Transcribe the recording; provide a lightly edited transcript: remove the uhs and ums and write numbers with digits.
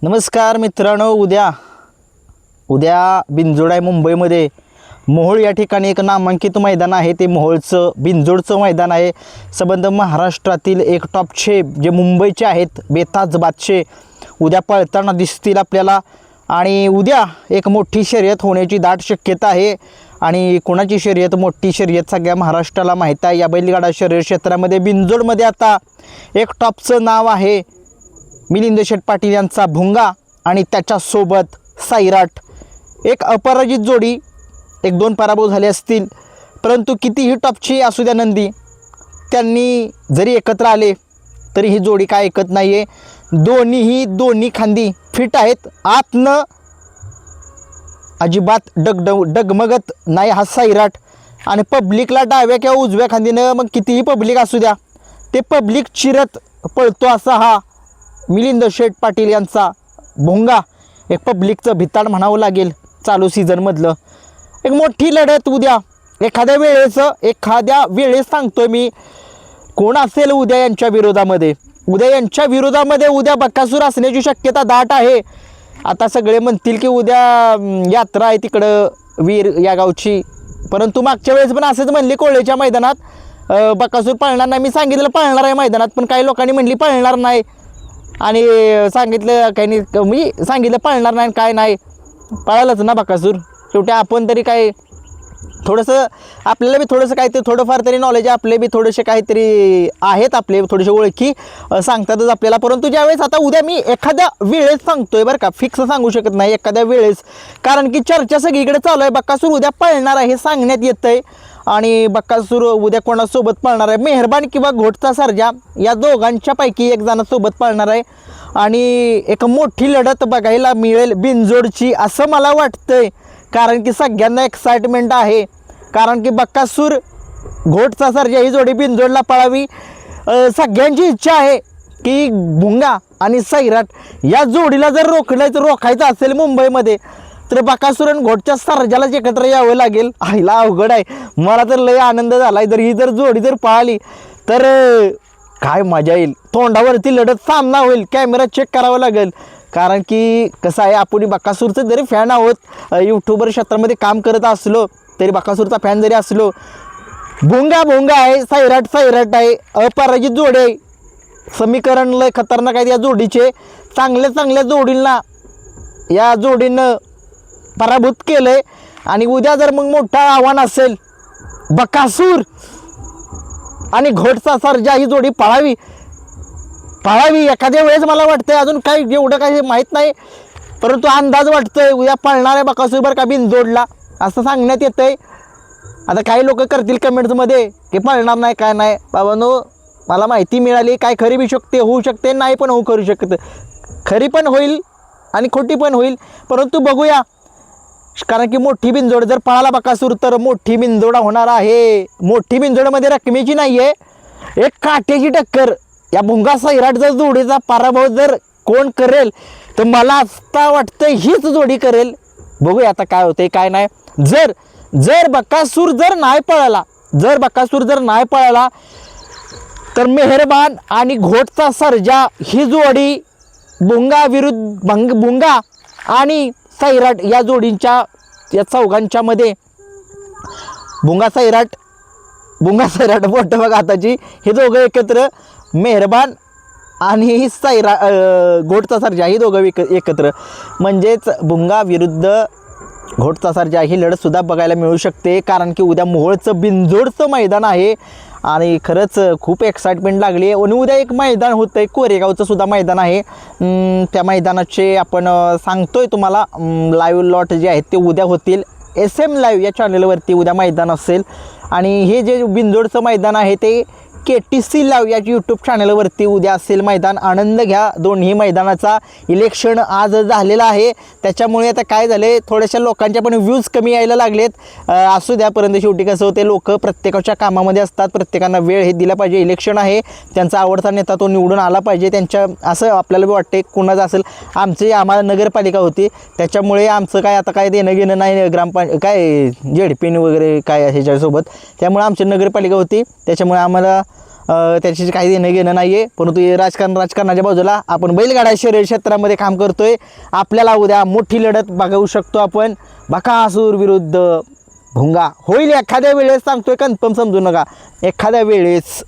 नमस्कार मित्रांनो, उद्या बिनजोड आहे मुंबईमध्ये. मोहोळ या ठिकाणी एक नामांकित मैदान आहे. ते मोहोळचं बिनजोडचं मैदान आहे. संबंध महाराष्ट्रातील एक टॉपचे जे मुंबईचे आहेत बेताज बादशे उद्या पळताना दिसतील आपल्याला. आणि उद्या एक मोठी शर्यत होण्याची दाट शक्यता आहे. आणि कोणाची शर्यत? मोठी शर्यत सगळ्या महाराष्ट्राला माहीत आहे. या बैलगाडा शर्यत क्षेत्रामध्ये बिनजोडमध्ये आता एक टॉपचं नाव आहे मिलिंद शेठ पाटील यांचा भुंगा आणि त्याच्यासोबत सैराट. एक अपराजित जोडी, 1-2 पराभव झाले असतील, परंतु कितीही टॉपची असू द्या नंदी, त्यांनी जरी एकत्र आले तरी ही जोडी काय ऐकत नाही आहे. दोन्ही खांदी फिट आहेत. आतनं अजिबात डगमगत नाही हा सैराट. आणि पब्लिकला डाव्या किंवा उजव्या खांदीनं मग कितीही पब्लिक असू द्या ते पब्लिक चिरत पळतो असा हा मिलिंद शेठ पाटील यांचा भोंगा. एक पब्लिकचं भिताड म्हणावं लागेल चालू सीझनमधलं. एक मोठी लढत उद्या. एखाद्या वेळेस सांगतोय मी, कोण असेल उद्या यांच्या विरोधामध्ये. उद्या बकासूर असण्याची शक्यता दाट आहे. आता सगळे म्हणतील की उद्या यात्रा आहे तिकडं वीर या गावची, परंतु मागच्या वेळेस पण असंच म्हणले कोळेच्या मैदानात बकासूर पळणार नाही. मी सांगितलं पळणार आहे मैदानात, पण काही लोकांनी म्हणली पळणार नाही. आणि सांगितलं काही मी सांगितलं पळणार नाही, काय नाही पळालंच ना बकासूर. शेवटी आपण तरी काय थोडंसं आपल्याला बी थोडंसं काहीतरी थोडंफार तरी नॉलेज, आपले बी थोडेसे काहीतरी आहेत, आपले थोडेसे ओळखी सांगतातच आपल्याला. परंतु ज्यावेळेस आता उद्या मी एखाद्या वेळेस सांगतोय बरं का, फिक्स सांगू शकत नाही, एखाद्या वेळेस, कारण की चर्चा सगळीकडे चालू आहे. बकासूर उद्या पळणार आहे हे सांगण्यात येतं आहे. आणि बकासूर उद्या कोणासोबत पळणार आहे? मेहरबान किंवा घोटचा सर्जा या दोघांच्या पैकी एक जणांसोबत पळणार आहे. आणि एक मोठी लढत बघायला मिळेल बिनजोडची असं मला वाटतंय. कारण की सगळ्यांना एक्साइटमेंट आहे. कारण की बकासूर घोटचा सर्जा ही जोडी बिनजोडला पळावी. सगळ्यांची इच्छा आहे की भुंगा आणि सैराट या जोडीला जर रोखायचं असेल मुंबईमध्ये, तर बकासूर आणि घोटच्या सर्जालाच एकत्र यावं लागेल. आईला अवघड आहे. मला तर लय आनंद झाला आहे. ही जोडी जर पळाली तर काय मजा येईल. तोंडावरती लढत सामना होईल. कॅमेरा चेक करावा लागेल. कारण की कसं आहे, आपण बकासूरचं जरी फॅन आहोत, यूट्यूबर क्षेत्रामध्ये काम करत असलो तरी बकासूरचा फॅन जरी असलो, भुंगा आहे, सैराट आहे, अपराजित जोडी आहे. समीकरण लय खतरनाक आहे या जोडीचे. चांगल्या जोडींना या जोडीनं पराभूत केलंय. आणि उद्या जर मग मोठं आव्हान असेल बकासूर आणि घोटचा सर्जा ही जोडी पळावी एखाद्या वेळेस. मला वाटतंय अजून काही एवढं काही माहीत नाही, परंतु अंदाज वाटतोय उद्या पळणार आहे बकासूर बरं का बिनजोडला असं सांगण्यात येतंय. आता काही लोक करतील कमेंट्समध्ये की पळणार नाही काय नाही. बाबांनो, मला माहिती मिळाली, काय खरी बी होऊ शकते, नाही पण करू शकतं. खरी पण होईल आणि खोटी पण होईल, परंतु बघूया. कारण की मोठी बिनजोड जर पळाला बकासूर तर मोठी बिनजोड होणार आहे. मोठी बिनजोडमध्ये रकमेची नाही आहे, एक काट्याची टक्कर. या भुंगा सैराट जर जोडीचा पराभव जर कोण करेल तर मला आता वाटतं हीच जोडी करेल. बघूया आता काय होते काय नाही. जर बकासूर जर नाही पळाला तर मेहरबान आणि घोटचा सर्जा ही जोडी भुंगा आणि सैराट या जोडींच्या या चौघांच्या मध्ये भुंगा सैराट मोठं बघा आताची, हे दोघं एकत्र, मेहरबान आणि घोटचा सर्जा ही दोघं एकत्र, म्हणजेच भुंगा विरुद्ध घोटचा सर्जा ही लढतसुद्धा बघायला मिळू शकते. कारण की उद्या मोहोळचं बिनजोडचं मैदान आहे आणि खरंच खूप एक्साइटमेंट लागली आहे. आणि उद्या एक मैदान होतं आहे, कोरेगावचं सुद्धा मैदान आहे. त्या मैदानाचे आपण सांगतोय तुम्हाला, लाईव्ह लॉट जे आहेत ते उद्या होतील. SM लाईव्ह या चॅनलवरती उद्या मैदान असेल. आणि हे जे बिनजोडचं मैदान आहे ते KTC लाईव्ह या यूट्यूब चॅनलवरती उद्या असेल मैदान. आनंद घ्या दोन्ही मैदानाचा. इलेक्शन आज झालेलं आहे, त्याच्यामुळे आता काय झाले, थोड्याशा लोकांच्या पण व्ह्यूज कमी यायला लागलेत. असू द्या, परंतु शेवटी कसं होते, लोक प्रत्येकाच्या कामामध्ये असतात, प्रत्येकांना वेळ हे दिला पाहिजे. इलेक्शन आहे, त्यांचा आवडता नेता तो निवडून आला पाहिजे. त्यांच्या असं आपल्याला वाटते कुणाचं असेल. आम्हाला नगरपालिका होती, त्याच्यामुळे आमचं काय आता काय देणं घेणं नाही काय ZP वगैरे काय ह्याच्यासोबत. त्यामुळे आमची नगरपालिका होती, त्याच्यामुळे आम्हाला त्याची काही देणं घेणं नाही आहे, परंतु हे राजकारणाच्या बाजूला आपण बैलगाडा शर्यत क्षेत्रामध्ये काम करतोय. आपल्याला उद्या मोठी लढत बघू शकतो आपण, बकासूर विरुद्ध भुंगा होईल एखाद्या वेळेस, सांगतोय कन्फर्म समजू नका, एखाद्या वेळेस